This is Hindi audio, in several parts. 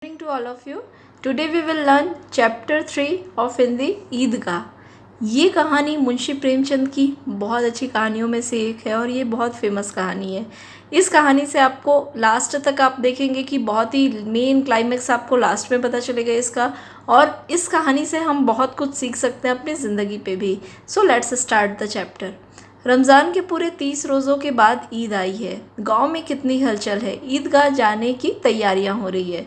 Morning to all of you. Today we will learn chapter 3 of Hindi ईदगाह। ये कहानी मुंशी प्रेमचंद की बहुत अच्छी कहानियों में से एक है और ये बहुत फेमस कहानी है। इस कहानी से आपको लास्ट तक आप देखेंगे कि बहुत ही मेन क्लाइमेक्स आपको लास्ट में पता चलेगा इसका, और इस कहानी से हम बहुत कुछ सीख सकते हैं अपनी ज़िंदगी पे भी। So let's start the chapter. Ramzan के पूरे 30 रोज़ों के बाद ईद आई है। गांव में कितनी हलचल है, ईदगाह जाने की तैयारियां हो रही है।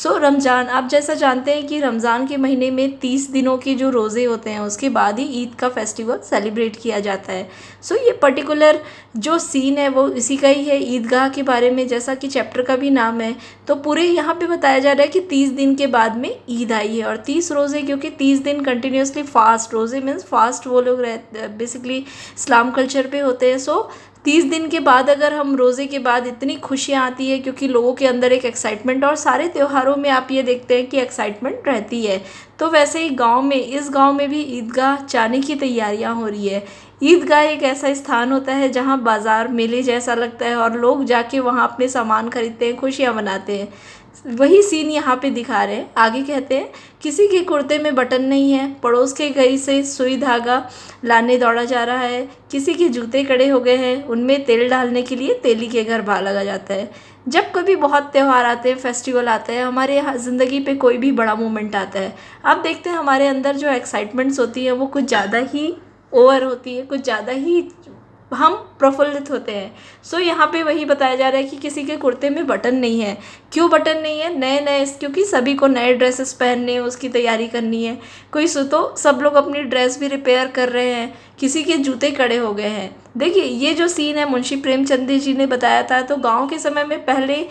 रमज़ान, आप जैसा जानते हैं कि रमज़ान के महीने में 30 दिनों के जो रोज़े होते हैं उसके बाद ही ईद का फेस्टिवल सेलिब्रेट किया जाता है। ये पर्टिकुलर जो सीन है वो इसी का ही है, ईदगाह के बारे में, जैसा कि चैप्टर का भी नाम है। तो पूरे यहाँ पे बताया जा रहा है कि 30 दिन के बाद में ईद आई है, और 30 रोज़े, क्योंकि 30 दिन कंटिन्यूसली फास्ट, रोज़े मीन्स फास्ट वो लोग बेसिकली इस्लाम कल्चर पे होते हैं। 30 दिन के बाद अगर हम रोज़े के बाद इतनी खुशियाँ आती है, क्योंकि लोगों के अंदर एक एक्साइटमेंट, और सारे त्योहारों में आप ये देखते हैं कि एक्साइटमेंट रहती है। तो वैसे ही इस गांव में भी ईदगाह जाने की तैयारियां हो रही है। ईदगाह एक ऐसा स्थान होता है जहां बाज़ार मेले जैसा लगता है और लोग जाके वहां अपने सामान खरीदते हैं, खुशियां मनाते हैं। वही सीन यहाँ पे दिखा रहे हैं। आगे कहते हैं, किसी के कुर्ते में बटन नहीं है, पड़ोस के घर से सुई धागा लाने दौड़ा जा रहा है, किसी के जूते कड़े हो गए हैं, उनमें तेल डालने के लिए तेली के घर भाग लगा जाता है। जब कभी बहुत त्यौहार आते हैं, फेस्टिवल आते हैं, हमारे यहाँ ज़िंदगी पे कोई भी बड़ा मोमेंट आता है, आप देखते हैं हमारे अंदर जो एक्साइटमेंट्स होती है वो कुछ ज़्यादा ही ओवर होती है, कुछ ज़्यादा ही हम प्रफुल्लित होते हैं। यहाँ पे वही बताया जा रहा है कि किसी के कुर्ते में बटन नहीं है। क्यों बटन नहीं है? नए क्योंकि सभी को नए ड्रेसेस पहनने हैं, उसकी तैयारी करनी है। तो सब लोग अपनी ड्रेस भी रिपेयर कर रहे हैं, किसी के जूते कड़े हो गए हैं। देखिए, ये जो सीन है मुंशी प्रेमचंद जी ने बताया था। तो गांव के समय में पहले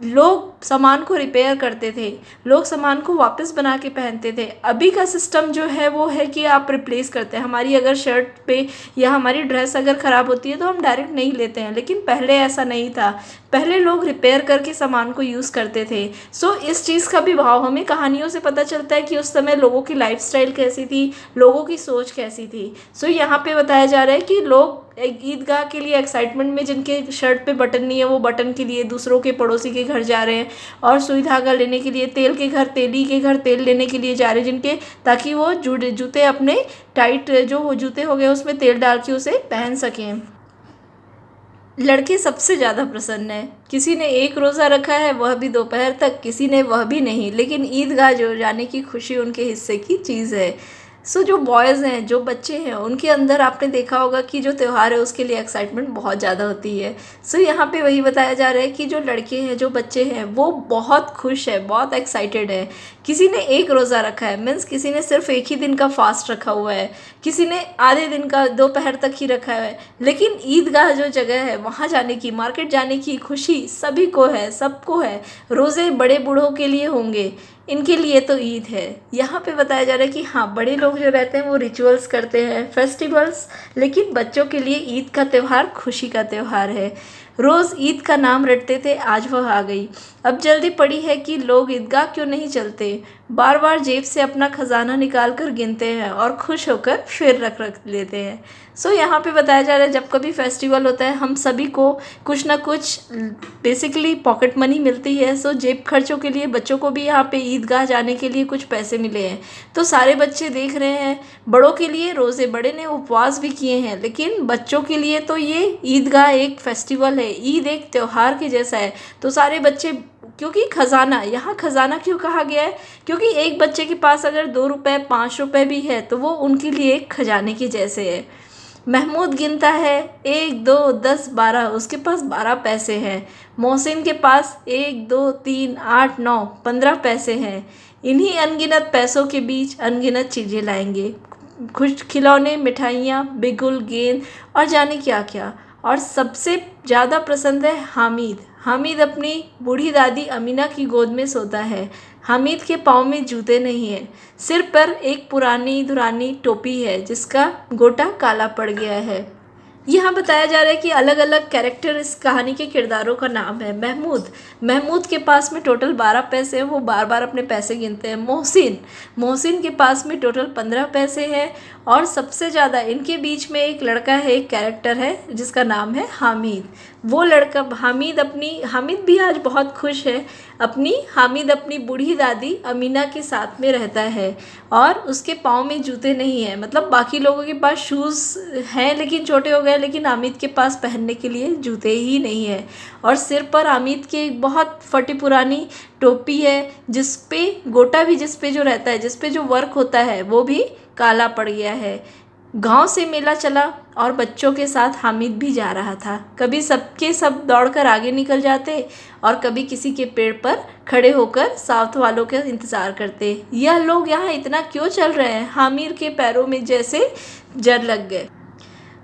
लोग सामान को रिपेयर करते थे, लोग सामान को वापस बना के पहनते थे। अभी का सिस्टम जो है वो है कि आप रिप्लेस करते हैं। हमारी अगर शर्ट पे या हमारी ड्रेस अगर ख़राब होती है तो हम डायरेक्ट नहीं लेते हैं, लेकिन पहले ऐसा नहीं था। पहले लोग रिपेयर करके सामान को यूज़ करते थे। इस चीज़ का भी भाव हमें कहानियों से पता चलता है कि उस समय लोगों की लाइफस्टाइल कैसी थी, लोगों की सोच कैसी थी। यहाँ पे बताया जा रहा है कि लोग एक ईदगाह के लिए एक्साइटमेंट में, जिनके शर्ट पे बटन नहीं है वो बटन के लिए दूसरों के पड़ोसी के घर जा रहे हैं, और सुई धागा लेने के लिए, तेली के घर तेल लेने के लिए जा रहे हैं, जिनके ताकि वो जूते अपने टाइट जो जूते हो गए उसमें तेल डाल के उसे पहन सकें। लड़के सबसे ज़्यादा प्रसन्न है। किसी ने एक रोज़ा रखा है, वह भी दोपहर तक, किसी ने वह भी नहीं, लेकिन ईदगाह जो जाने की खुशी उनके हिस्से की चीज़ है। जो बॉयज़ हैं, जो बच्चे हैं, उनके अंदर आपने देखा होगा कि जो त्यौहार है उसके लिए एक्साइटमेंट बहुत ज़्यादा होती है। यहाँ पे वही बताया जा रहा है कि जो लड़के हैं, जो बच्चे हैं, वो बहुत खुश है, बहुत एक्साइटेड है। किसी ने एक रोज़ा रखा है, मीन्स किसी ने सिर्फ एक ही दिन का फास्ट रखा हुआ है, किसी ने आधे दिन का दोपहर तक ही रखा है, लेकिन ईदगाह जो जगह है वहाँ जाने की, मार्केट जाने की खुशी सभी को है, सबको है। रोज़े बड़े बूढ़ों के लिए होंगे, इनके लिए तो ईद है। यहाँ पे बताया जा रहा है कि हाँ, बड़े लोग जो रहते हैं वो रिचुअल्स करते हैं, फेस्टिवल्स, लेकिन बच्चों के लिए ईद का त्यौहार खुशी का त्यौहार है। रोज़ ईद का नाम रटते थे, आज वह आ गई। अब जल्दी पड़ी है कि लोग ईदगाह क्यों नहीं चलते। बार बार जेब से अपना खजाना निकाल कर गिनते हैं और खुश होकर फिर रख लेते हैं। यहाँ पे बताया जा रहा है, जब कभी फेस्टिवल होता है हम सभी को कुछ ना कुछ बेसिकली पॉकेट मनी मिलती है। जेब खर्चों के लिए बच्चों को भी यहाँ पे ईदगाह जाने के लिए कुछ पैसे मिले हैं। तो सारे बच्चे देख रहे हैं। बड़ों के लिए रोज़े, बड़े ने उपवास भी किए हैं, लेकिन बच्चों के लिए तो ये ईदगाह एक फेस्टिवल है, ईद एक त्यौहार के जैसा है। तो सारे बच्चे, क्योंकि खजाना, यहाँ खजाना क्यों कहा गया है? क्योंकि एक बच्चे के पास अगर 2 रुपए 5 रुपए भी है तो वो उनके लिए एक खजाने के जैसे है। महमूद गिनता है 1 2 10 12, उसके पास 12 पैसे हैं। मोहसिन के पास 1 2 3 8 9 15 पैसे हैं। इन्हीं अनगिनत पैसों के बीच अनगिनत चीज़ें लाएंगे, खुश खिलौने, मिठाइयाँ, बिगुल, गेंद और जाने क्या क्या। और सबसे ज़्यादा पसंद है हामिद अपनी बूढ़ी दादी अमीना की गोद में सोता है। हामिद के पाँव में जूते नहीं हैं, सिर पर एक पुरानी दुरानी टोपी है जिसका गोटा काला पड़ गया है। यहाँ बताया जा रहा है कि अलग अलग कैरेक्टर, इस कहानी के किरदारों का नाम है। महमूद के पास में टोटल 12 पैसे हैं, वो बार बार अपने पैसे गिनते हैं। मोहसिन के पास में टोटल 15 पैसे हैं, और सबसे ज़्यादा इनके बीच में एक लड़का है, एक कैरेक्टर है जिसका नाम है हामिद। वो लड़का हामिद भी आज बहुत खुश है। हामिद अपनी बूढ़ी दादी अमीना के साथ में रहता है और उसके पाँव में जूते नहीं हैं। मतलब बाकी लोगों के पास शूज़ हैं लेकिन छोटे हो गए, लेकिन हामिद के पास पहनने के लिए जूते ही नहीं है। और सिर पर हामिद के एक बहुत फटी पुरानी टोपी है जिस पे गोटा भी, जिस पे जो रहता है, जिस पे जो वर्क होता है वो भी काला पड़ गया है। गांव से मेला चला और बच्चों के साथ हामिद भी जा रहा था। कभी सबके सब दौड़कर आगे निकल जाते और कभी किसी के पेड़ पर खड़े होकर साथ वालों का इंतज़ार करते। यह लोग यहाँ इतना क्यों चल रहे हैं? हामिद के पैरों में जैसे जर लग गए।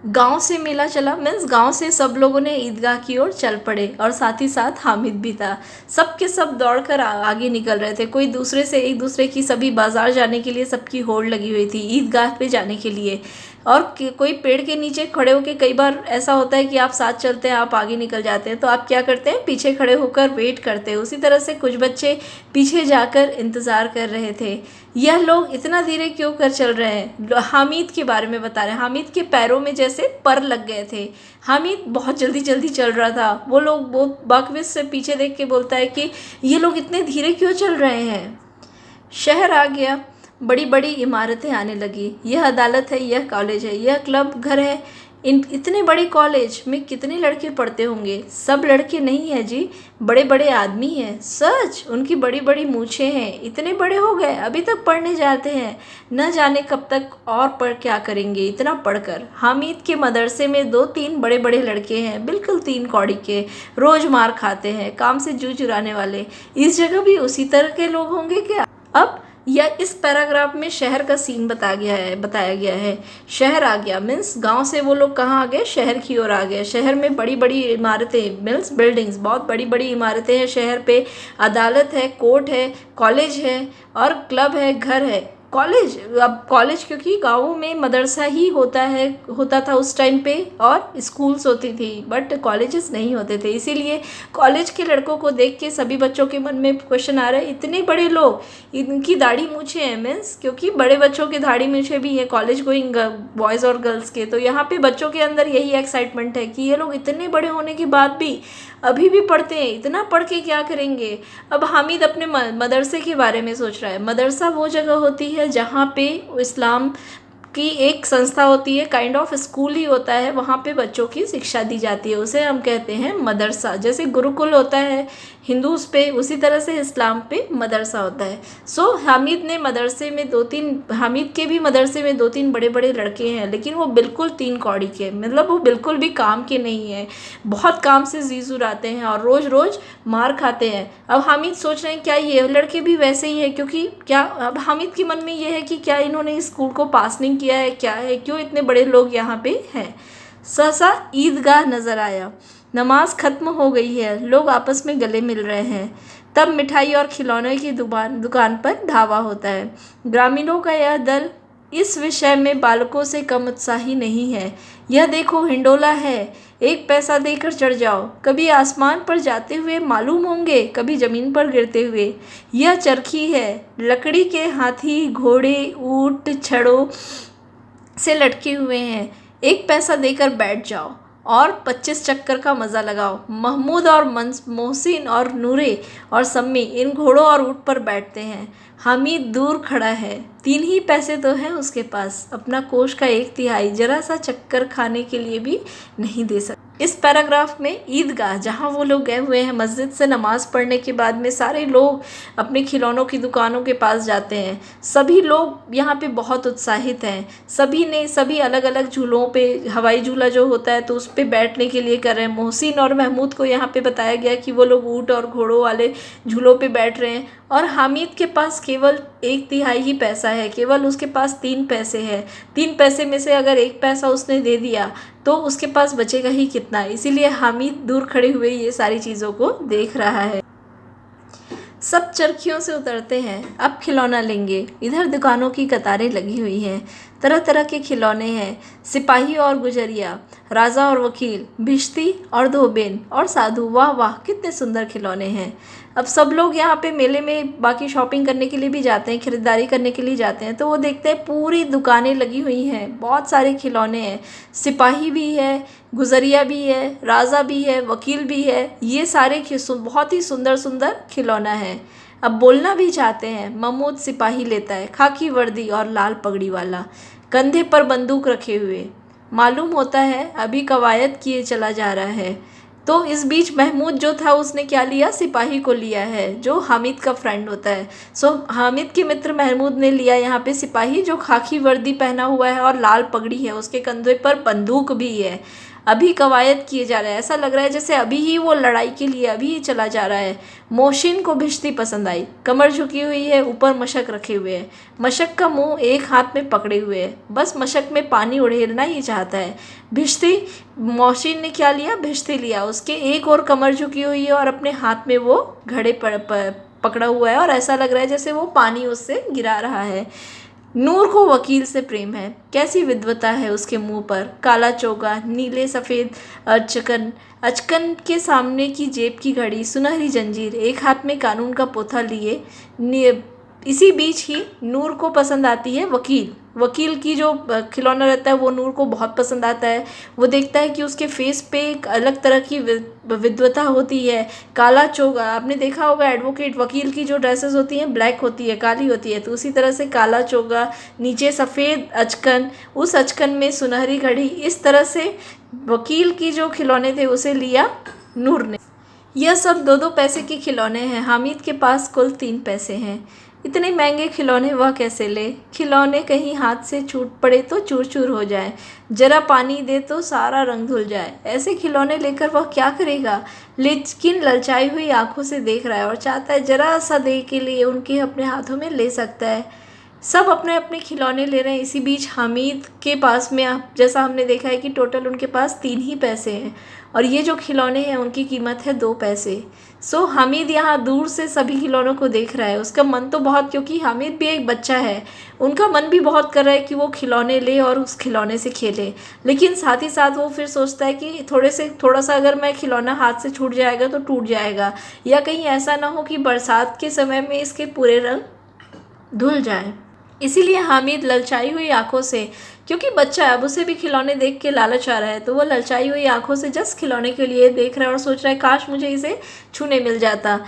गांव से मेला चला मीन्स गांव से सब लोगों ने ईदगाह की ओर चल पड़े और साथ ही साथ हामिद भी था। सब के सब दौड़कर आगे निकल रहे थे। कोई दूसरे से एक दूसरे की, सभी बाजार जाने के लिए सबकी होड़ लगी हुई थी ईदगाह पे जाने के लिए। और कोई पेड़ के नीचे खड़े होकर, कई बार ऐसा होता है कि आप साथ चलते हैं, आप आगे निकल जाते हैं, तो आप क्या करते हैं, पीछे खड़े होकर वेट करते हैं। उसी तरह से कुछ बच्चे पीछे जाकर इंतज़ार कर रहे थे। यह लोग इतना धीरे क्यों कर चल रहे हैं? हामिद के बारे में बता रहे हैं। हामिद के पैरों में जैसे पर लग गए थे। हामिद बहुत जल्दी जल्दी चल रहा था। वो बाकविस से पीछे देख के बोलता है कि ये लोग इतने धीरे क्यों चल रहे हैं? शहर आ गया, बड़ी बड़ी इमारतें आने लगी। यह अदालत है, यह कॉलेज है, यह क्लब घर है। इतने बड़े कॉलेज में कितने लड़के पढ़ते होंगे? सब लड़के नहीं हैं जी, बड़े बड़े आदमी हैं। सच, उनकी बड़ी बड़ी मूछें हैं। इतने बड़े हो गए, अभी तक पढ़ने जाते हैं। न जाने कब तक और पढ़ क्या करेंगे इतना पढ़कर। हामिद के मदरसे में 2-3 बड़े बड़े लड़के हैं, बिल्कुल 3 कौड़ी के, रोज़ मार खाते हैं, काम से जू चुराने वाले। इस जगह भी उसी तरह के लोग होंगे क्या? अब यह इस पैराग्राफ में शहर का सीन बताया गया है। शहर आ गया मीन्स गांव से वो लोग कहाँ आ गए? शहर की ओर आ गए। शहर में बड़ी बड़ी इमारतें मीन्स बिल्डिंग्स, बहुत बड़ी बड़ी इमारतें हैं शहर पे। अदालत है, कोर्ट है, कॉलेज है और क्लब है, घर है। कॉलेज क्योंकि गाँवों में मदरसा ही होता था उस टाइम पे, और स्कूल्स होती थी, बट कॉलेजेस नहीं होते थे। इसीलिए कॉलेज के लड़कों को देख के सभी बच्चों के मन में क्वेश्चन आ रहा है, इतने बड़े लोग, इनकी दाढ़ी मूछें हैं मीन्स, क्योंकि बड़े बच्चों की दाढ़ी मूछें भी हैं कॉलेज गोइंग बॉयज़ और गर्ल्स के। तो यहाँ पे बच्चों के अंदर यही एक्साइटमेंट है कि ये लोग इतने बड़े होने के बाद भी अभी भी पढ़ते हैं, इतना पढ़ के क्या करेंगे? अब हामिद अपने मदरसे के बारे में सोच रहा है। मदरसा वो जगह होती है जहाँ पे इस्लाम की एक संस्था होती है, काइंड ऑफ स्कूल ही होता है, वहाँ पे बच्चों की शिक्षा दी जाती है, उसे हम कहते हैं मदरसा। जैसे गुरुकुल होता है हिंदूज पे, उसी तरह से इस्लाम पे मदरसा होता है। हामिद के भी मदरसे में 2-3 बड़े बड़े लड़के हैं, लेकिन वो बिल्कुल 3 कौड़ी के, मतलब वो बिल्कुल भी काम के नहीं हैं। बहुत काम से जी जुराते हैं और रोज़ रोज़ मार खाते हैं। अब हामिद सोच रहे हैं क्या ये लड़के भी वैसे ही हैं? क्योंकि क्या अब हामिद के मन में ये है कि क्या इन्होंने स्कूल को पास नहीं किया है, क्या है, क्यों इतने बड़े लोग यहाँ पे हैं? सहसा ईदगाह नज़र आया। नमाज खत्म हो गई है, लोग आपस में गले मिल रहे हैं। तब मिठाई और खिलौने की दुकान पर धावा होता है। ग्रामीणों का यह दल इस विषय में बालकों से कम उत्साही नहीं है। यह देखो, हिंडोला है, 1 पैसा देकर चढ़ जाओ। कभी आसमान पर जाते हुए मालूम होंगे, कभी ज़मीन पर गिरते हुए। यह चरखी है, लकड़ी के हाथी, घोड़े, ऊंट छड़ों से लटके हुए हैं। 1 पैसा देकर बैठ जाओ और 25 चक्कर का मज़ा लगाओ। महमूद और मोहसिन और नूरे और सम्मी इन घोड़ों और ऊँट पर बैठते हैं। हामिद दूर खड़ा है, 3 ही पैसे तो हैं उसके पास, अपना कोष का 1/3 जरा सा चक्कर खाने के लिए भी नहीं दे सकता। इस पैराग्राफ में ईदगाह, जहाँ वो लोग गए हुए हैं, मस्जिद से नमाज पढ़ने के बाद में सारे लोग अपने खिलौनों की दुकानों के पास जाते हैं। सभी लोग यहाँ पे बहुत उत्साहित हैं। सभी अलग अलग झूलों पे, हवाई झूला जो होता है तो उस पर बैठने के लिए कर रहे हैं। मोहसिन और महमूद को यहाँ पे बताया गया कि वो लोग ऊँट और घोड़ों वाले झूलों पे बैठ रहे हैं। और हामिद के पास केवल 1/3 ही पैसा है, केवल उसके पास 3 पैसे हैं। 3 पैसे में से अगर 1 पैसा उसने दे दिया तो उसके पास बचेगा ही कितना? इसीलिए हामिद दूर खड़े हुए ये सारी चीज़ों को देख रहा है। सब चरखियों से उतरते हैं, अब खिलौना लेंगे। इधर दुकानों की कतारें लगी हुई हैं, तरह तरह के खिलौने हैं। सिपाही और गुजरिया, राजा और वकील, भिश्ती और धोबिन और साधु, वाह वाह कितने सुंदर खिलौने हैं। अब सब लोग यहाँ पे मेले में बाकी शॉपिंग करने के लिए भी जाते हैं, ख़रीदारी करने के लिए जाते हैं, तो वो देखते हैं पूरी दुकानें लगी हुई हैं, बहुत सारे खिलौने हैं, सिपाही भी है, गुजरिया भी है, राजा भी है, वकील भी है, ये सारे बहुत ही सुंदर सुंदर खिलौना है। अब बोलना भी चाहते हैं। महमूद सिपाही लेता है, खाकी वर्दी और लाल पगड़ी वाला, कंधे पर बंदूक रखे हुए। मालूम होता है अभी कवायद किए चला जा रहा है। तो इस बीच महमूद जो था उसने क्या लिया, सिपाही को लिया है, जो हामिद का फ्रेंड होता है। सो हामिद के मित्र महमूद ने लिया यहाँ पे सिपाही, जो खाकी वर्दी पहना हुआ है और लाल पगड़ी है, उसके कंधे पर बंदूक भी है। अभी कवायद किए जा रहा है, ऐसा लग रहा है जैसे अभी ही वो लड़ाई के लिए अभी ही चला जा रहा है। मोहसिन को भिश्ती पसंद आई, कमर झुकी हुई है, ऊपर मशक रखे हुए है, मशक का मुंह एक हाथ में पकड़े हुए है, बस मशक में पानी उड़ेलना ही चाहता है। भिश्ती, मोहसिन ने क्या लिया, भिश्ती लिया, उसके एक और कमर झुकी हुई है और अपने हाथ में वो घड़े पकड़ा हुआ है और ऐसा लग रहा है जैसे वो पानी उससे गिरा रहा है। नूर को वकील से प्रेम है, कैसी विद्वता है उसके मुंह पर, काला चोगा, नीले सफ़ेद अचकन, अचकन के सामने की जेब की घड़ी, सुनहरी जंजीर, एक हाथ में कानून का पोथा लिए। इसी बीच ही नूर को पसंद आती है वकील। वकील की जो खिलौना रहता है वो नूर को बहुत पसंद आता है। वो देखता है कि उसके फेस पे एक अलग तरह की विद्वता होती है। काला चोगा, आपने देखा होगा एडवोकेट वकील की जो ड्रेसेस होती हैं ब्लैक होती है, काली होती है, तो उसी तरह से काला चोगा, नीचे सफ़ेद अचकन, उस अचकन में सुनहरी घड़ी, इस तरह से वकील की जो खिलौने थे उसे लिया नूर ने। यह सब 2-2 पैसे के खिलौने हैं। हामिद के पास कुल 3 पैसे हैं। इतने महंगे खिलौने वह कैसे ले? खिलौने कहीं हाथ से छूट पड़े तो चूर चूर हो जाए, जरा पानी दे तो सारा रंग धुल जाए। ऐसे खिलौने लेकर वह क्या करेगा? लेकिन ललचाई हुई आंखों से देख रहा है और चाहता है जरा सा देर के लिए उनके अपने हाथों में ले सकता है। सब अपने अपने खिलौने ले रहे हैं। इसी बीच हामिद के पास में, जैसा हमने देखा है कि टोटल उनके पास 3 ही पैसे हैं और ये जो खिलौने हैं उनकी कीमत है 2 पैसे। सो हामिद यहाँ दूर से सभी खिलौनों को देख रहा है। उसका मन तो बहुत, क्योंकि हामिद भी एक बच्चा है, उनका मन भी बहुत कर रहा है कि वो खिलौने ले और उस खिलौने से खेले, लेकिन साथ ही साथ वो फिर सोचता है कि थोड़ा सा अगर मैं खिलौना हाथ से छूट जाएगा तो टूट जाएगा, या कहीं ऐसा ना हो कि बरसात के समय में इसके पूरे रंग धुल जाए। इसीलिए हामिद ललचाई हुई आंखों से, क्योंकि बच्चा है, अब उसे भी खिलौने देख के लालच आ रहा है, तो वो ललचाई हुई आंखों से जस्ट खिलौने के लिए देख रहा है और सोच रहा है काश मुझे इसे छूने मिल जाता।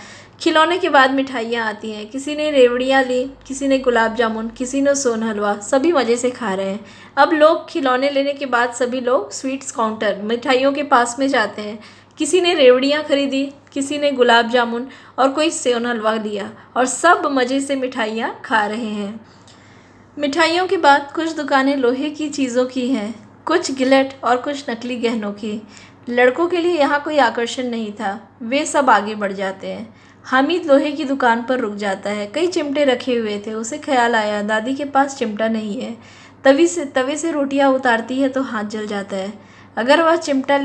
खिलौने के बाद मिठाइयाँ आती हैं। किसी ने रेवड़ियाँ ली, किसी ने गुलाब जामुन, किसी ने सोन हलवा, सभी मज़े से खा रहे हैं। अब लोग खिलौने लेने के बाद सभी लोग स्वीट्स काउंटर, मिठाइयों के पास में जाते हैं। किसी ने रेवड़ियाँ खरीदी, किसी ने गुलाब जामुन और कोई सोन हलवा लिया और सब मज़े से मिठाइयाँ खा रहे हैं। मिठाइयों के बाद कुछ दुकानें लोहे की चीज़ों की हैं, कुछ गिलट और कुछ नकली गहनों की। लड़कों के लिए यहाँ कोई आकर्षण नहीं था, वे सब आगे बढ़ जाते हैं। हामिद लोहे की दुकान पर रुक जाता है। कई चिमटे रखे हुए थे। उसे ख्याल आया दादी के पास चिमटा नहीं है। तवे से रोटियाँ उतारती है तो हाथ जल जाता है। अगर वह चिमटा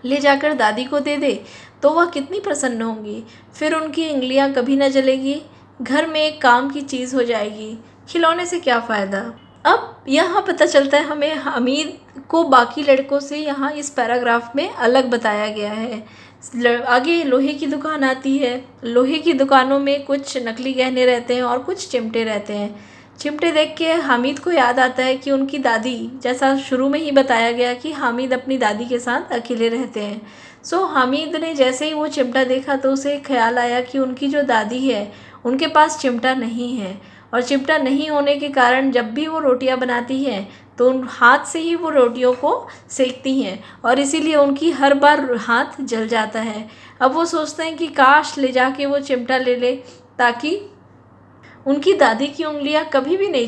ले जाकर दादी को दे दे तो वह कितनी प्रसन्न होंगी। फिर उनकी उंगलियां कभी न जलेगी, घर में एक काम की चीज़ हो जाएगी। खिलौने से क्या फ़ायदा? अब यहाँ पता चलता है हमें हामिद को बाकी लड़कों से यहाँ इस पैराग्राफ में अलग बताया गया है। आगे लोहे की दुकान आती है। लोहे की दुकानों में कुछ नकली गहने रहते हैं और कुछ चिमटे रहते हैं। चिमटे देख के हामिद को याद आता है कि उनकी दादी, जैसा शुरू में ही बताया गया कि हामिद अपनी दादी के साथ अकेले रहते हैं। सो हामिद ने जैसे ही वो चिमटा देखा तो उसे ख्याल आया कि उनकी जो दादी है उनके पास चिमटा नहीं है, और चिमटा नहीं होने के कारण जब भी वो रोटियां बनाती हैं तो उन हाथ से ही वो रोटियों को सेकती हैं और इसीलिए उनकी हर बार हाथ जल जाता है। अब वो सोचते हैं कि काश ले जाके वो चिमटा ले ले, ताकि उनकी दादी की उंगलियां कभी भी नहीं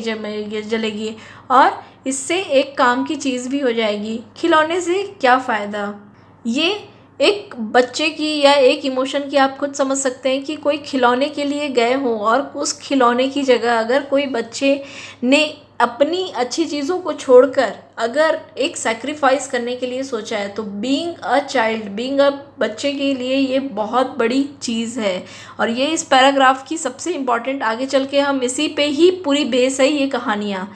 जलेगी और इससे एक काम की चीज़ भी हो जाएगी। खिलौने से क्या फ़ायदा? ये एक बच्चे की या एक इमोशन की आप खुद समझ सकते हैं कि कोई खिलौने के लिए गए हों और उस खिलौने की जगह अगर कोई बच्चे ने अपनी अच्छी चीज़ों को छोड़कर अगर एक सैक्रिफाइस करने के लिए सोचा है, तो being a child, being a बच्चे के लिए ये बहुत बड़ी चीज़ है। और ये इस पैराग्राफ की सबसे इम्पॉर्टेंट, आगे चल के हम इसी पे ही पूरी बेस है ये कहानियाँ।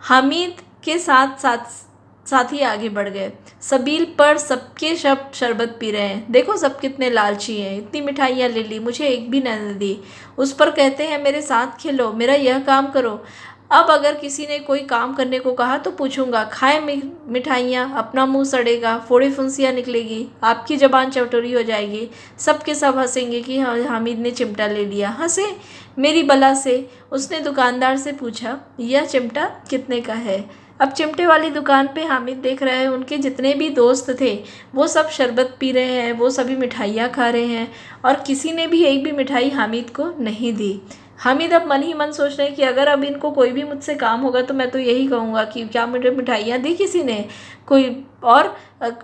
हामिद के साथ साथ साथी आगे बढ़ गए। सबील पर सबके सब शरबत पी रहे हैं। देखो सब कितने लालची हैं, इतनी मिठाइयाँ ले ली, मुझे एक भी न दी। उस पर कहते हैं मेरे साथ खेलो, मेरा यह काम करो। अब अगर किसी ने कोई काम करने को कहा तो पूछूंगा, खाए मिठाइयाँ, अपना मुंह सड़ेगा, फोड़े फुंसियाँ निकलेगी, आपकी जबान चौटोरी हो जाएगी। सबके सब हंसेंगे कि हामिद ने चिमटा ले लिया। हंसे मेरी बला से। उसने दुकानदार से पूछा, यह चिमटा कितने का है? अब चिमटे वाली दुकान पे हामिद देख रहे हैं उनके जितने भी दोस्त थे वो सब शरबत पी रहे हैं, वो सभी मिठाइयाँ खा रहे हैं और किसी ने भी एक भी मिठाई हामिद को नहीं दी। हामिद अब मन ही मन सोच रहे हैं कि अगर अब इनको कोई भी मुझसे काम होगा तो मैं तो यही कहूँगा कि क्या मुझे मिठाइयाँ दी किसी ने कोई। और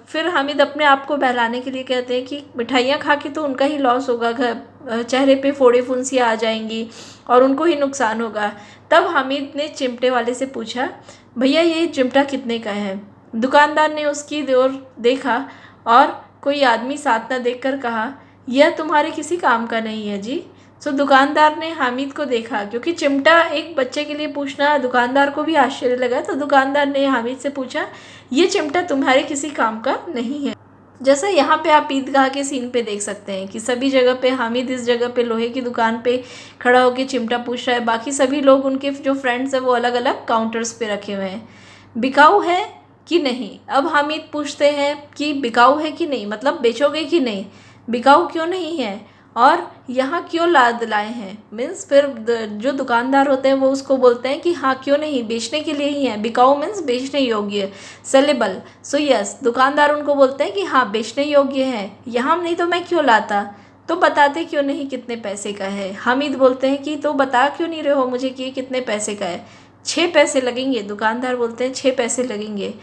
फिर हामिद अपने आप को बहलाने के लिए कहते हैं कि मिठाइयाँ खा के तो उनका ही लॉस होगा, घर चेहरे पे फोड़े फुंसियाँ आ जाएंगी और उनको ही नुकसान होगा। तब हामिद ने चिमटे वाले से पूछा, भैया ये चिमटा कितने का है? दुकानदार ने उसकी ओर देखा और कोई आदमी साथ न देखकर कहा, यह तुम्हारे किसी काम का नहीं है जी। सो दुकानदार ने हामिद को देखा, क्योंकि चिमटा एक बच्चे के लिए पूछना दुकानदार को भी आश्चर्य लगा, तो दुकानदार ने हामिद से पूछा, ये चिमटा तुम्हारे किसी काम का नहीं है। जैसे यहाँ पे आप ईदगाह के सीन पे देख सकते हैं कि सभी जगह पे हामिद इस जगह पे लोहे की दुकान पे खड़ा होकर चिमटा पूछ रहा है, बाकी सभी लोग उनके जो फ्रेंड्स हैं वो अलग अलग काउंटर्स पे रखे हुए हैं। बिकाऊ है कि नहीं? अब हामिद पूछते हैं कि बिकाऊ है कि नहीं, मतलब बेचोगे कि नहीं, बिकाऊ क्यों नहीं है और यहाँ क्यों लाद लाए हैं। मीन्स फिर जो दुकानदार होते हैं वो उसको बोलते हैं कि हाँ क्यों नहीं, बेचने के लिए ही है। बिकाऊ मीन्स बेचने योग्य, सेलेबल। सो यस, दुकानदार उनको बोलते हैं कि हाँ बेचने योग्य है, यहाँ नहीं तो मैं क्यों लाता, तो बताते क्यों नहीं कितने पैसे का है। हामिद बोलते हैं कि तो बता क्यों नहीं रहे हो मुझे कि कितने पैसे का है। 6 पैसे लगेंगे। दुकानदार बोलते हैं 6 पैसे लगेंगे।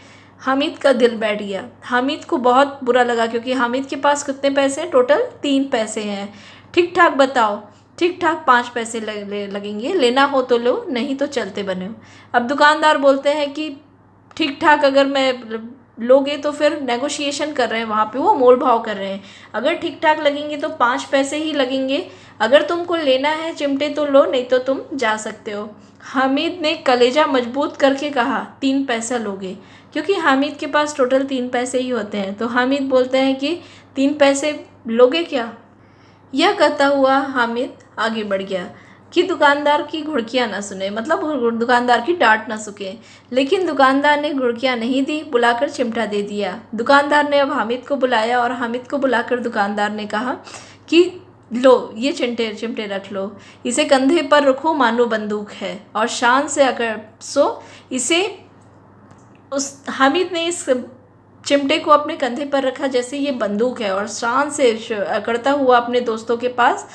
हामिद का दिल बैठ गया। हामिद को बहुत बुरा लगा क्योंकि हामिद के पास कितने पैसे हैं? टोटल 3 पैसे हैं। ठीक ठाक बताओ। ठीक ठाक 5 पैसे लगेंगे, लेना हो तो लो, नहीं तो चलते बने। अब दुकानदार बोलते हैं कि ठीक ठाक अगर मैं लोगे तो फिर नेगोशिएशन कर रहे हैं, वहाँ पे वो मोल भाव कर रहे हैं। अगर ठीक ठाक लगेंगे तो 5 पैसे ही लगेंगे। अगर तुमको लेना है चिमटे तो लो, नहीं तो तुम जा सकते हो। हामिद ने कलेजा मजबूत करके कहा, 3 पैसा लोगे, क्योंकि हामिद के पास टोटल 3 पैसे ही होते हैं। तो हामिद बोलते हैं कि 3 पैसे लोगे क्या? यह कहता हुआ हामिद आगे बढ़ गया कि दुकानदार की घुड़कियाँ ना सुने, मतलब दुकानदार की डांट ना सुके। लेकिन दुकानदार ने घुड़कियाँ नहीं दी, बुलाकर चिमटा दे दिया। दुकानदार ने अब हामिद को बुलाया और हामिद को बुलाकर दुकानदार ने कहा कि लो ये चिमटे रख लो, इसे कंधे पर रखो मानो बंदूक है और शान से अगर सो इसे। उस हामिद ने इस चिमटे को अपने कंधे पर रखा जैसे ये बंदूक है और शान से अकड़ता हुआ अपने दोस्तों के पास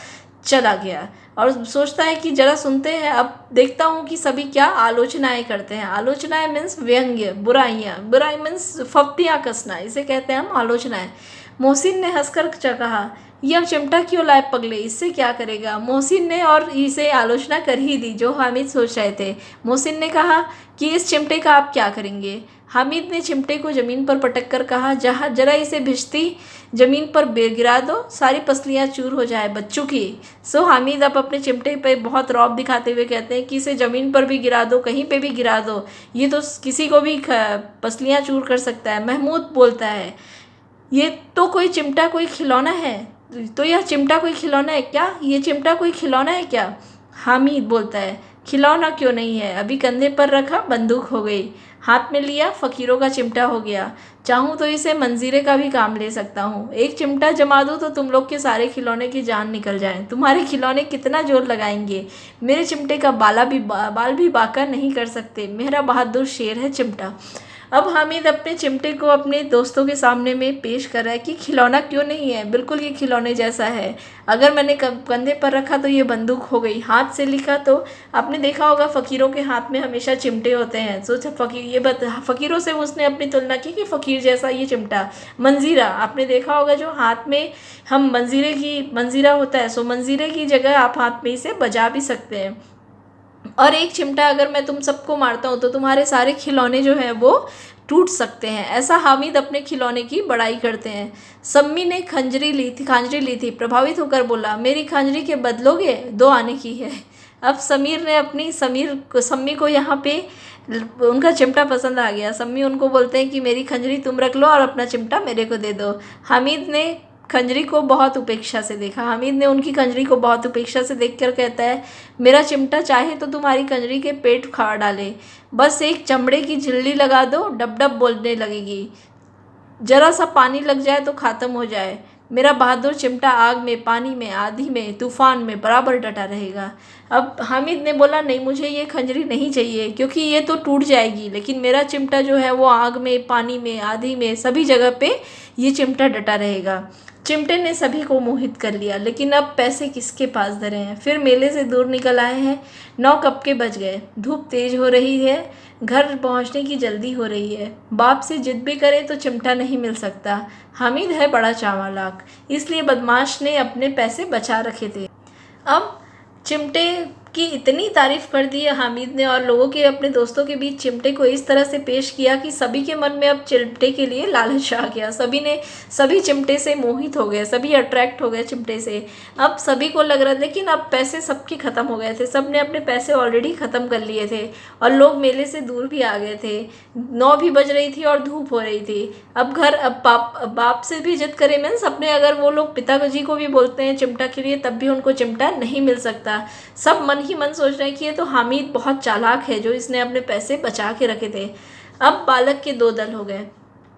चला गया और सोचता है कि जरा सुनते हैं, अब देखता हूँ कि सभी क्या आलोचनाएं करते हैं। आलोचनाएं मीन्स व्यंग्य, बुराइयाँ। बुराई मीन्स फप्तियाँ कसना, इसे कहते हैं हम आलोचनाएं। मोहसिन ने हंसकर कहा, ये अब चिमटा क्यों लाए पगले, इससे क्या करेगा? मोहसिन ने और इसे आलोचना कर ही दी जो हामिद सोच रहे थे। मोहसिन ने कहा कि इस चिमटे का आप क्या करेंगे? हामिद ने चिमटे को ज़मीन पर पटक कर कहा, जरा इसे भिजती ज़मीन पर गिरा दो, सारी पसलियाँ चूर हो जाए बच्चों की। सो हामिद अब अपने चिमटे पे बहुत रौब दिखाते हुए कहते हैं कि इसे ज़मीन पर भी गिरा दो, कहीं पे भी गिरा दो, ये तो किसी को भी पसलियाँ चूर कर सकता है। महमूद बोलता है, ये तो कोई चिमटा कोई खिलौना है, तो यह चिमटा कोई खिलौना है क्या? ये चिमटा कोई खिलौना है क्या? हामिद बोलता है, खिलौना क्यों नहीं है, अभी कंधे पर रखा बंदूक हो गई, हाथ में लिया फ़कीरों का चिमटा हो गया। चाहूँ तो इसे मंजीरे का भी काम ले सकता हूँ। एक चिमटा जमा दूँ तो तुम लोग के सारे खिलौने की जान निकल जाए। तुम्हारे खिलौने कितना जोर लगाएंगे, मेरे चिमटे का बाल भी बाका नहीं कर सकते। मेरा बहादुर शेर है चिमटा। अब हामिद अपने चिमटे को अपने दोस्तों के सामने में पेश कर रहा है कि खिलौना क्यों नहीं है, बिल्कुल ये खिलौने जैसा है। अगर मैंने कंधे पर रखा तो ये बंदूक हो गई, हाथ से लिखा तो आपने देखा होगा फ़कीरों के हाथ में हमेशा चिमटे होते हैं। सोच फ़कीरों से उसने अपनी तुलना की कि फ़कीर जैसा ये चिमटा। मंजीरा आपने देखा होगा, जो हाथ में हम मंजीरा होता है, सो मंजीरे की जगह आप हाथ में इसे बजा भी सकते हैं। और एक चिमटा अगर मैं तुम सबको मारता हूँ तो तुम्हारे सारे खिलौने जो हैं वो टूट सकते हैं। ऐसा हामिद अपने खिलौने की बड़ाई करते हैं। सम्मी ने खांजरी ली थी, प्रभावित होकर बोला, मेरी खांजरी के बदलोगे? 2 आने की है। अब सम्मी को यहाँ पे उनका चिमटा पसंद आ गया। सम्मी उनको बोलते हैं कि मेरी खंजरी तुम रख लो और अपना चिमटा मेरे को दे दो। हामिद ने खंजरी को बहुत उपेक्षा से देखा। हामिद ने उनकी खंजरी को बहुत उपेक्षा से देखकर कहता है, मेरा चिमटा चाहे तो तुम्हारी खंजरी के पेट उखाड़ डाले, बस एक चमड़े की झिल्ली लगा दो, डब डब बोलने लगेगी, जरा सा पानी लग जाए तो ख़त्म हो जाए। मेरा बहादुर चिमटा आग में, पानी में, आंधी में, तूफान में बराबर डटा रहेगा। अब हामिद ने बोला, नहीं मुझे ये खंजरी नहीं चाहिए क्योंकि ये तो टूट जाएगी, लेकिन मेरा चिमटा जो है वो आग में, पानी में, आंधी में, सभी जगह पे ये चिमटा डटा रहेगा। चिमटे ने सभी को मोहित कर लिया, लेकिन अब पैसे किसके पास धरे हैं। फिर मेले से दूर निकल आए हैं। 9 कब के बज गए, धूप तेज हो रही है, घर पहुंचने की जल्दी हो रही है। बाप से जिद भी करे तो चिमटा नहीं मिल सकता। हामिद है बड़ा चालाक, इसलिए बदमाश ने अपने पैसे बचा रखे थे। अब चिमटे की इतनी तारीफ कर दी है हामिद ने, और लोगों के, अपने दोस्तों के बीच चिमटे को इस तरह से पेश किया कि सभी के मन में अब चिमटे के लिए लालच आ गया। सभी चिमटे से मोहित हो गए, सभी अट्रैक्ट हो गए चिमटे से। अब सभी को लग रहा, लेकिन अब पैसे सबके ख़त्म हो गए थे, सब ने अपने पैसे ऑलरेडी ख़त्म कर लिए थे और लोग मेले से दूर भी आ गए थे। 9 भी बज रही थी और धूप हो रही थी। अब बाप से भी जिद करे मीन्स अपने, अगर वो लोग पिताजी को भी बोलते हैं चिमटा के लिए तब भी उनको चिमटा नहीं मिल सकता। सब मन ही मन सोच रहे हैं कि ये तो हामिद बहुत चालाक है जो इसने अपने पैसे बचा के रखे थे। अब बालक के 2 दल हो गए,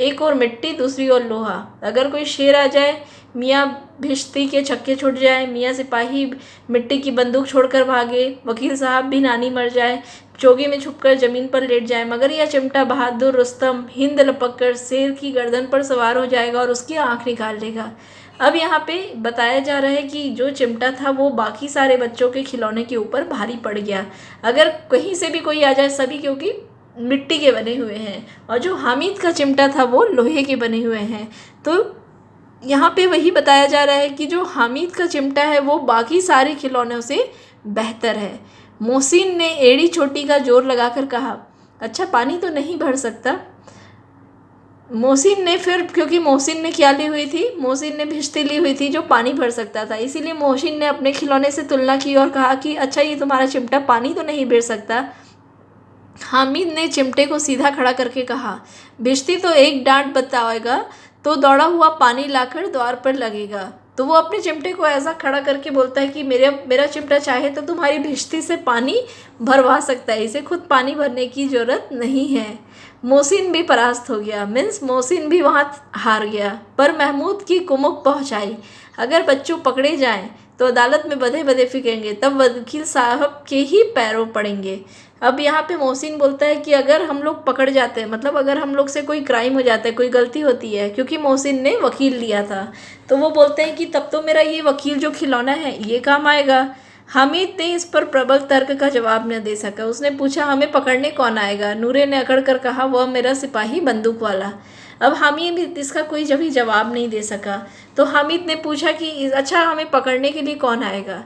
एक और मिट्टी, दूसरी ओर लोहा। अगर कोई शेर आ जाए, मियाँ भिश्ती के छक्के छूट जाए, मियाँ सिपाही मिट्टी की बंदूक छोड़कर भागे, वकील साहब भी नानी मर जाए, चोगे में छुपकर ज़मीन पर लेट जाए, मगर यह चिमटा बहादुर रुस्तम हिंद लपक कर शेर की गर्दन पर सवार हो जाएगा और उसकी आँख निकाल लेगा। अब यहाँ पे बताया जा रहा है कि जो चिमटा था वो बाकी सारे बच्चों के खिलौने के ऊपर भारी पड़ गया। अगर कहीं से भी कोई आ जाए, सभी क्योंकि मिट्टी के बने हुए हैं और जो हामिद का चिमटा था वो लोहे के बने हुए हैं। तो यहाँ पे वही बताया जा रहा है कि जो हामिद का चिमटा है वो बाकी सारे खिलौनों से बेहतर है। मोहसिन ने एड़ी चोटी का जोर लगाकर कहा, अच्छा पानी तो नहीं भर सकता। मोहसिन ने फिर, क्योंकि मोहसिन ने क्या ली हुई थी, मोहसिन ने भिश्ती ली हुई थी जो पानी भर सकता था, इसीलिए मोहसिन ने अपने खिलौने से तुलना की और कहा कि अच्छा ये तुम्हारा चिमटा पानी तो नहीं भर सकता। हामिद ने चिमटे को सीधा खड़ा करके कहा, भिश्ती तो एक डांट बताएगा तो दौड़ा हुआ पानी लाकर द्वार पर लगेगा। तो वो अपने चिमटे को ऐसा खड़ा करके बोलता है कि मेरा चिमटा चाहे तो तुम्हारी भिश्ती से पानी भरवा सकता है, इसे खुद पानी भरने की ज़रूरत नहीं है। मोहसिन भी परास्त हो गया, मीन्स मोहसिन भी वहाँ हार गया। पर महमूद की कुमुक पहुँचाई, अगर बच्चों पकड़े जाएं तो अदालत में बधे बधे फिकेंगे, तब वकील साहब के ही पैरों पड़ेंगे। अब यहाँ पे मोहसिन बोलता है कि अगर हम लोग पकड़ जाते हैं, मतलब अगर हम लोग से कोई क्राइम हो जाता है, कोई गलती होती है, क्योंकि मोहसिन ने वकील लिया था, तो वो बोलते हैं कि तब तो मेरा ये वकील जो खिलौना है ये काम आएगा। हामिद ने इस पर प्रबल तर्क का जवाब न दे सका। उसने पूछा, हमें पकड़ने कौन आएगा? नूरे ने अकड़ कर कहा, वह मेरा सिपाही बंदूक वाला। अब हामिद इसका कोई जभी जवाब नहीं दे सका। तो हामिद ने पूछा कि अच्छा हमें पकड़ने के लिए कौन आएगा?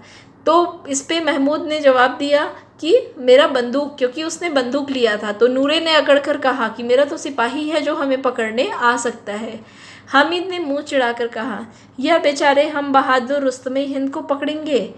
तो इस पे महमूद ने जवाब दिया कि मेरा बंदूक, क्योंकि उसने बंदूक लिया था। तो नूरे ने अकड़ कर कहा कि मेरा तो सिपाही है जो हमें पकड़ने आ सकता है। हामिद ने मुंह चिढ़ाकर कहा, यह बेचारे हम बहादुर रुस्तमे हिंद को पकड़ेंगे?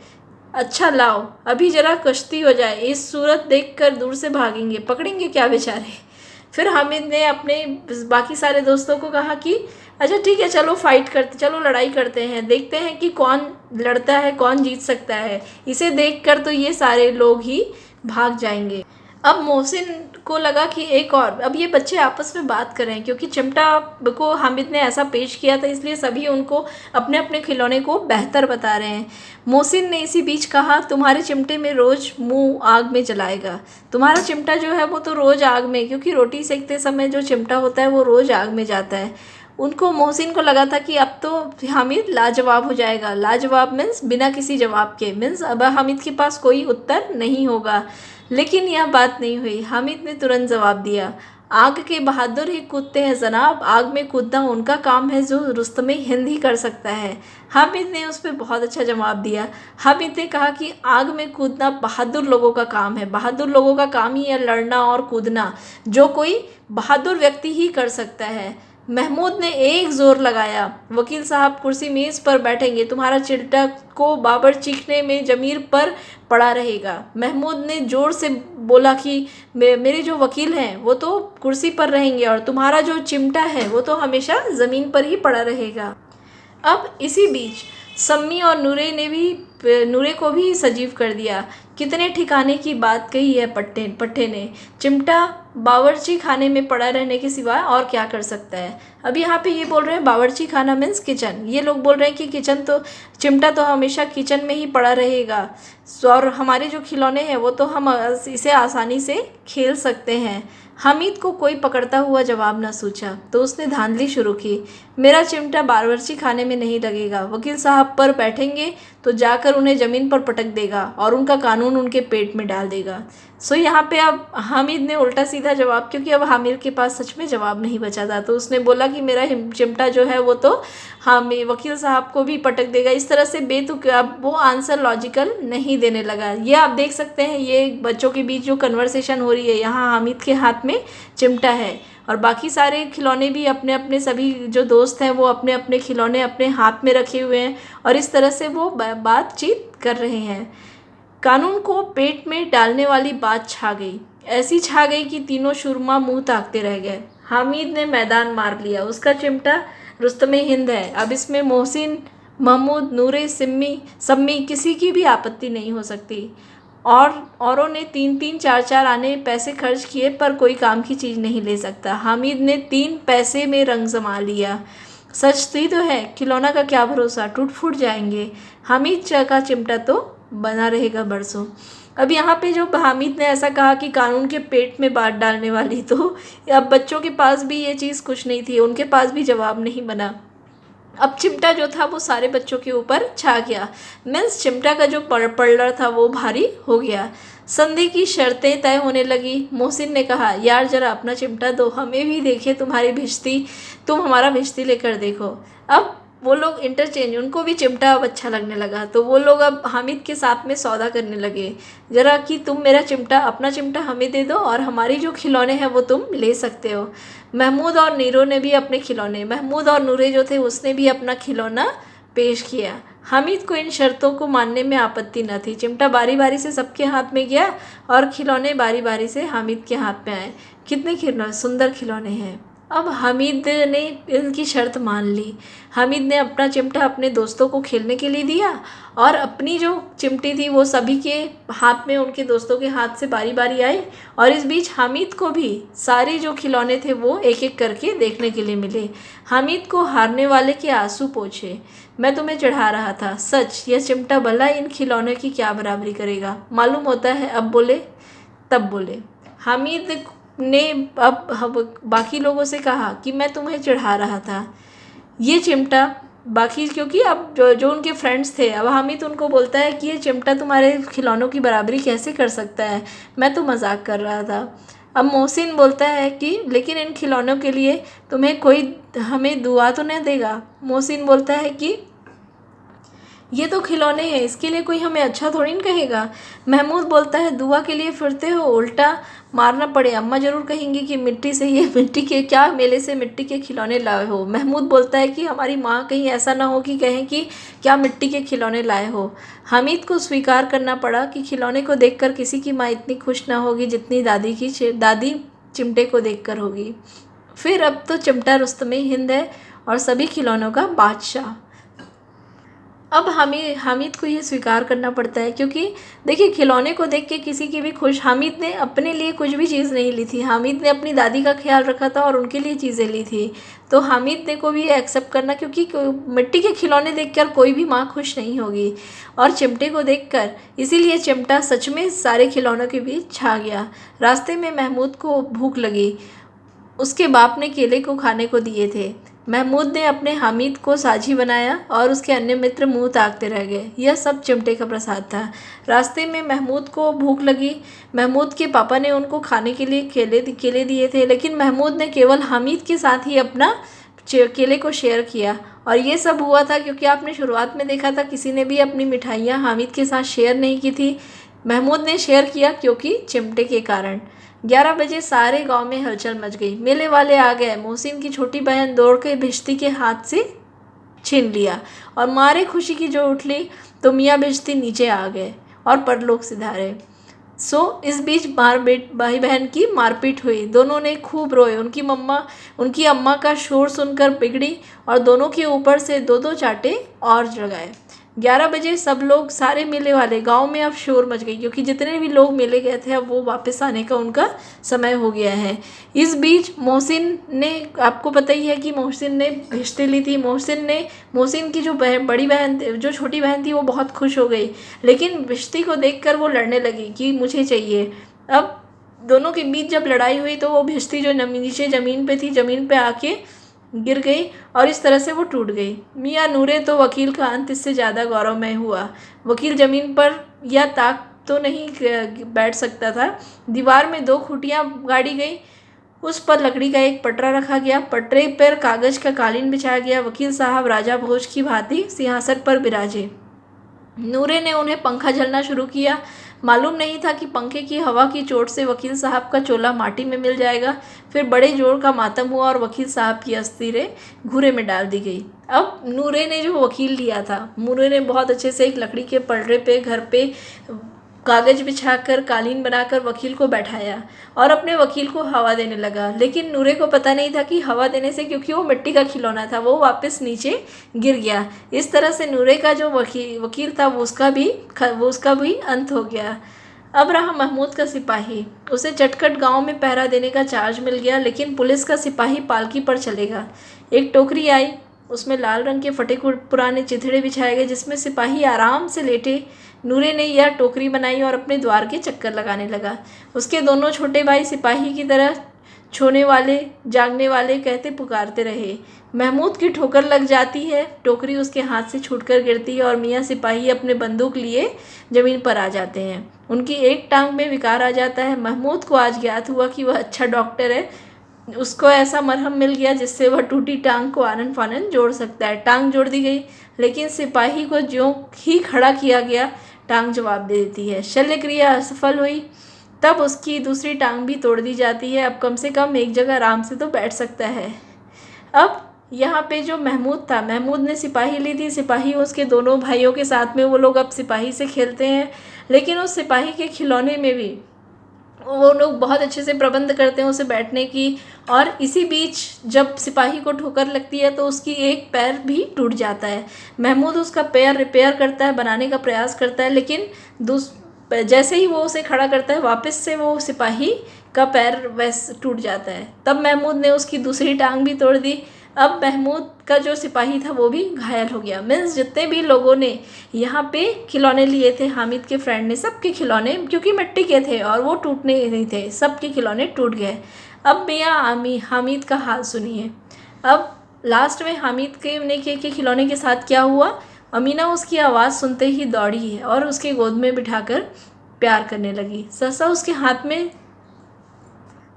अच्छा लाओ, अभी जरा कश्ती हो जाए, इस सूरत देखकर दूर से भागेंगे, पकड़ेंगे क्या बेचारे? फिर हामिद ने अपने बाकी सारे दोस्तों को कहा कि अच्छा ठीक है, चलो फाइट करते, चलो लड़ाई करते हैं, देखते हैं कि कौन लड़ता है, कौन जीत सकता है। इसे देखकर तो ये सारे लोग ही भाग जाएंगे। अब मोहसिन को लगा कि एक और, अब ये बच्चे आपस में बात करें, क्योंकि चिमटा को हामिद ने ऐसा पेश किया था, इसलिए सभी उनको अपने अपने खिलौने को बेहतर बता रहे हैं। मोहसिन ने इसी बीच कहा, तुम्हारे चिमटे में रोज़ मुंह आग में जलाएगा। तुम्हारा चिमटा जो है वो तो रोज़ आग में, क्योंकि रोटी सेकते समय जो चिमटा होता है वो रोज़ आग में जाता है। उनको, मोहसिन को लगा था कि अब तो हामिद लाजवाब हो जाएगा। लाजवाब मीन्स बिना किसी जवाब के, मीन्स अब हामिद के पास कोई उत्तर नहीं होगा। लेकिन यह बात नहीं हुई। हामिद ने तुरंत जवाब दिया, आग के बहादुर ही कूदते हैं जनाब, आग में कूदना उनका काम है जो रुस्तमे हिंद ही कर सकता है। हामिद ने उस पर बहुत अच्छा जवाब दिया। हामिद ने कहा कि आग में कूदना बहादुर लोगों का काम है, बहादुर लोगों का काम ही है लड़ना और कूदना, जो कोई बहादुर व्यक्ति ही कर सकता है। महमूद ने एक जोर लगाया। वकील साहब कुर्सी मेज पर बैठेंगे, तुम्हारा चिमटा को बावर्चीखाने में जमीन पर पड़ा रहेगा। महमूद ने जोर से बोला कि मेरे जो वकील हैं वो तो कुर्सी पर रहेंगे और तुम्हारा जो चिमटा है वो तो हमेशा ज़मीन पर ही पड़ा रहेगा। अब इसी बीच सम्मी और नूरे को भी सजीव कर दिया। कितने ठिकाने की बात कही है पट्टे ने। चिमटा बावर्ची खाने में पड़ा रहने के सिवा और क्या कर सकता है। अब यहाँ पे ये बोल रहे हैं बावर्ची खाना मीन्स किचन। ये लोग बोल रहे हैं कि किचन तो चिमटा तो हमेशा किचन में ही पड़ा रहेगा और हमारे जो खिलौने हैं वो तो हम इसे आसानी से खेल सकते हैं। हामिद को कोई पकड़ता हुआ जवाब न सूझा तो उसने धांधली शुरू की। मेरा चिमटा बावर्ची खाने में नहीं लगेगा। वकील साहब पर बैठेंगे तो जाकर उन्हें ज़मीन पर पटक देगा और उनका कानून उनके पेट में डाल देगा। सो यहाँ पे अब हामिद ने उल्टा सीधा जवाब, क्योंकि अब हामिद के पास सच में जवाब नहीं बचा था, तो उसने बोला कि मेरा चिमटा जो है वो तो हामी वकील साहब को भी पटक देगा। इस तरह से बेतुक अब वो आंसर लॉजिकल नहीं देने लगा। ये आप देख सकते हैं, ये बच्चों के बीच जो कन्वर्सेशन हो रही है, यहाँ हामिद के हाथ में चिमटा है और बाकी सारे खिलौने भी अपने अपने, सभी जो दोस्त हैं वो अपने अपने खिलौने अपने हाथ में रखे हुए हैं और इस तरह से वो बातचीत कर रहे हैं। कानून को पेट में डालने वाली बात छा गई, ऐसी छा गई कि तीनों सुरमा मुंह ताकते रह गए। हामिद ने मैदान मार लिया। उसका चिमटा रुस्तमे हिंद है। अब इसमें मोहसिन, महमूद, नूरे, सम्मी किसी की भी आपत्ति नहीं हो सकती। और औरों ने 3-3, 4-4 आने पैसे खर्च किए पर कोई काम की चीज़ नहीं ले सकता। हामिद ने 3 पैसे में रंग जमा लिया। सच ही तो है, खिलौना का क्या भरोसा, टूट फूट जाएंगे। हामिद का चिमटा तो बना रहेगा बरसों। अब यहाँ पे जो हामिद ने ऐसा कहा कि कानून के पेट में बात डालने वाली, तो अब बच्चों के पास भी ये चीज़ कुछ नहीं थी, उनके पास भी जवाब नहीं बना। अब चिमटा जो था वो सारे बच्चों के ऊपर छा गया। मीन्स चिमटा का जो पलड़ा था वो भारी हो गया। संधि की शर्तें तय होने लगी। मोहसिन ने कहा, यार जरा अपना चिमटा दो, हमें भी देखे तुम्हारी भिश्ती, तुम हमारा भिश्ती लेकर देखो। अब वो लोग इंटरचेंज, उनको भी चिमटा अब अच्छा लगने लगा, तो वो लोग अब हामिद के साथ में सौदा करने लगे। ज़रा कि तुम मेरा चिमटा, अपना चिमटा हमें दे दो और हमारी जो खिलौने हैं वो तुम ले सकते हो। महमूद और नीरो ने भी अपने खिलौने, महमूद और नूरे जो थे उसने भी अपना खिलौना पेश किया। हामिद को इन शर्तों को मानने में आपत्ति न थी। चिमटा बारी बारी से सबके हाथ में गया और खिलौने बारी बारी से हामिद के हाथ में आए। कितने सुंदर खिलौने हैं। अब हामिद ने इनकी शर्त मान ली। हामिद ने अपना चिमटा अपने दोस्तों को खेलने के लिए दिया और अपनी जो चिमटी थी वो सभी के हाथ में, उनके दोस्तों के हाथ से बारी बारी आई और इस बीच हामिद को भी सारे जो खिलौने थे वो एक एक करके देखने के लिए मिले। हामिद को हारने वाले के आंसू पोंछे। मैं तुम्हें चढ़ा रहा था, सच यह चिमटा भला इन खिलौने की क्या बराबरी करेगा, मालूम होता है। अब बोले तब बोले। हामिद ने अब बाकी लोगों से कहा कि मैं तुम्हें चढ़ा रहा था ये चिमटा। बाकी क्योंकि अब जो उनके फ्रेंड्स थे, अब हामिद उनको बोलता है कि ये चिमटा तुम्हारे खिलौनों की बराबरी कैसे कर सकता है, मैं तो मजाक कर रहा था। अब मोहसिन बोलता है कि लेकिन इन खिलौनों के लिए तुम्हें कोई हमें दुआ तो नहीं देगा। मोहसिन बोलता है कि ये तो खिलौने हैं, इसके लिए कोई हमें अच्छा थोड़ी न कहेगा। महमूद बोलता है, दुआ के लिए फिरते हो, उल्टा मारना पड़े, अम्मा ज़रूर कहेंगी कि मिट्टी के क्या मेले से मिट्टी के खिलौने लाए हो। महमूद बोलता है कि हमारी माँ कहीं ऐसा ना हो कि कहें कि क्या मिट्टी के खिलौने लाए हो। हामिद को स्वीकार करना पड़ा कि खिलौने को देखकर किसी की माँ इतनी खुश ना होगी जितनी दादी चिमटे को देखकर होगी। फिर अब तो चिमटा रुस्तमे हिंद है और सभी खिलौनों का बादशाह। अब हामिद को ये स्वीकार करना पड़ता है, क्योंकि देखिए खिलौने को देख के किसी की भी खुश। हामिद ने अपने लिए कुछ भी चीज़ नहीं ली थी, हामिद ने अपनी दादी का ख्याल रखा था और उनके लिए चीज़ें ली थी। तो हामिद ने को भी एक्सेप्ट करना, क्योंकि मिट्टी के खिलौने देखकर कोई भी माँ खुश नहीं होगी और चिमटे को देखकर, इसीलिए चिमटा सच में सारे खिलौनों के बीच छा गया। रास्ते में महमूद को भूख लगी। उसके बाप ने केले को खाने को दिए थे। महमूद ने अपने हामिद को साझी बनाया और उसके अन्य मित्र मुंह ताकते रह गए। यह सब चिमटे का प्रसाद था। रास्ते में महमूद को भूख लगी। महमूद के पापा ने उनको खाने के लिए केले दिए थे, लेकिन महमूद ने केवल हामिद के साथ ही अपना केले को शेयर किया। और ये सब हुआ था क्योंकि आपने शुरुआत में देखा था किसी ने भी अपनी मिठाइयाँ हामिद के साथ शेयर नहीं की थी। महमूद ने शेयर किया क्योंकि चिमटे के कारण। 11 बजे सारे गांव में हलचल मच गई। मेले वाले आ गए। मोहसिन की छोटी बहन दौड़ के भिश्ती के हाथ से छीन लिया और मारे खुशी की जो उठली तो मियाँ भिश्ती नीचे आ गए और परलोक सिधारे। इस बीच भाई बहन की मारपीट हुई। दोनों ने खूब रोए। उनकी अम्मा का शोर सुनकर बिगड़ी और दोनों के ऊपर से दो दो चांटे और लगाए। 11 बजे सब लोग, सारे मेले वाले, गांव में अब शोर मच गई क्योंकि जितने भी लोग मेले गए थे अब वो वापस आने का उनका समय हो गया है। इस बीच मोहसिन ने, आपको पता ही है कि मोहसिन ने भिश्ती ली थी। मोहसिन की जो बड़ी बहन, जो छोटी बहन थी, वो बहुत खुश हो गई, लेकिन भिश्ती को देखकर वो लड़ने लगी कि मुझे चाहिए। अब दोनों के बीच जब लड़ाई हुई तो वो भिश्ती जो नीचे ज़मीन पे थी, ज़मीन पे आके गिर गई और इस तरह से वो टूट गई। मियाँ नूरे तो वकील का अंत इससे ज़्यादा गौरवमय हुआ। वकील ज़मीन पर या ताक तो नहीं बैठ सकता था। दीवार में 2 खूंटियाँ गाड़ी गई, उस पर लकड़ी का एक पटरा रखा गया, पटरे पर कागज का कालीन बिछाया गया। वकील साहब राजा भोज की भांति सिंहासन पर विराजे। नूरे ने उन्हें पंखा झलना शुरू किया। मालूम नहीं था कि पंखे की हवा की चोट से वकील साहब का चोला माटी में मिल जाएगा। फिर बड़े जोर का मातम हुआ और वकील साहब की अस्थिरें घूरे में डाल दी गई। अब नूरे ने जो वकील लिया था, नूरे ने बहुत अच्छे से एक लकड़ी के पटरे पे घर पे कागज बिछाकर कालीन बनाकर वकील को बैठाया और अपने वकील को हवा देने लगा। लेकिन नूरे को पता नहीं था कि हवा देने से, क्योंकि वो मिट्टी का खिलौना था, वो वापस नीचे गिर गया। इस तरह से नूरे का जो वकील था वो उसका भी अंत हो गया। अब रहा महमूद का सिपाही। उसे चटखट गांव में पहरा देने का चार्ज मिल गया, लेकिन पुलिस का सिपाही पालकी पर चलेगा। एक टोकरी आई, उसमें लाल रंग के फटे पुराने चिथड़े बिछाए गए जिसमें सिपाही आराम से लेटे। नूरे ने यह टोकरी बनाई और अपने द्वार के चक्कर लगाने लगा। उसके दोनों छोटे भाई सिपाही की तरह छोने वाले, जागने वाले कहते पुकारते रहे। महमूद की ठोकर लग जाती है, टोकरी उसके हाथ से छूटकर गिरती है और मियाँ सिपाही अपने बंदूक लिए ज़मीन पर आ जाते हैं। उनकी एक टांग में विकार आ जाता है। महमूद को आज ज्ञात हुआ कि वह अच्छा डॉक्टर है। उसको ऐसा मरहम मिल गया जिससे वह टूटी टांग को आनन फानन जोड़ सकता है। टांग जोड़ दी गई, लेकिन सिपाही को ज्यों ही खड़ा किया गया टांग जवाब दे देती है। शल्य क्रिया असफल हुई, तब उसकी दूसरी टांग भी तोड़ दी जाती है। अब कम से कम एक जगह आराम से तो बैठ सकता है। अब यहाँ पे जो महमूद था, महमूद ने सिपाही ली थी। सिपाही उसके दोनों भाइयों के साथ में वो लोग अब सिपाही से खेलते हैं, लेकिन उस सिपाही के खिलौने में भी वो लोग बहुत अच्छे से प्रबंध करते हैं उसे बैठने की। और इसी बीच जब सिपाही को ठोकर लगती है तो उसकी एक पैर भी टूट जाता है। महमूद उसका पैर रिपेयर करता है, बनाने का प्रयास करता है, लेकिन जैसे ही वो उसे खड़ा करता है वापस से वो सिपाही का पैर वैसे टूट जाता है। तब महमूद ने उसकी दूसरी टांग भी तोड़ दी। अब महमूद का जो सिपाही था वो भी घायल हो गया। मीन्स जितने भी लोगों ने यहाँ पे खिलौने लिए थे, हामिद के फ्रेंड ने, सबके खिलौने, क्योंकि मिट्टी के थे और वो टूटने नहीं थे, सबके खिलौने टूट गए। अब मियाँ हामिद का हाल सुनिए। अब लास्ट में हामिद के खिलौने के साथ क्या हुआ। अमीना उसकी आवाज़ सुनते ही दौड़ी है और उसके गोद में बिठाकर प्यार करने लगी। सहसा उसके हाथ में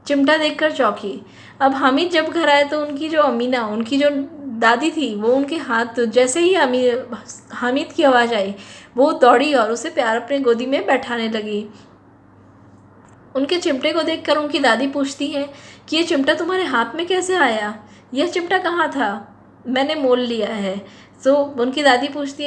चिमटा देखकर चौंकी। अब हामिद जब घर आए तो उनकी जो अमीना, उनकी जो दादी थी, वो उनके हाथ, जैसे ही हामिद की आवाज़ आई वो दौड़ी और उसे प्यार अपने गोदी में बैठाने लगी। उनके चिमटे को देखकर उनकी दादी पूछती है कि ये चिमटा तुम्हारे हाथ में कैसे आया, यह चिमटा कहाँ था, मैंने मोल लिया है। तो उनकी दादी पूछती है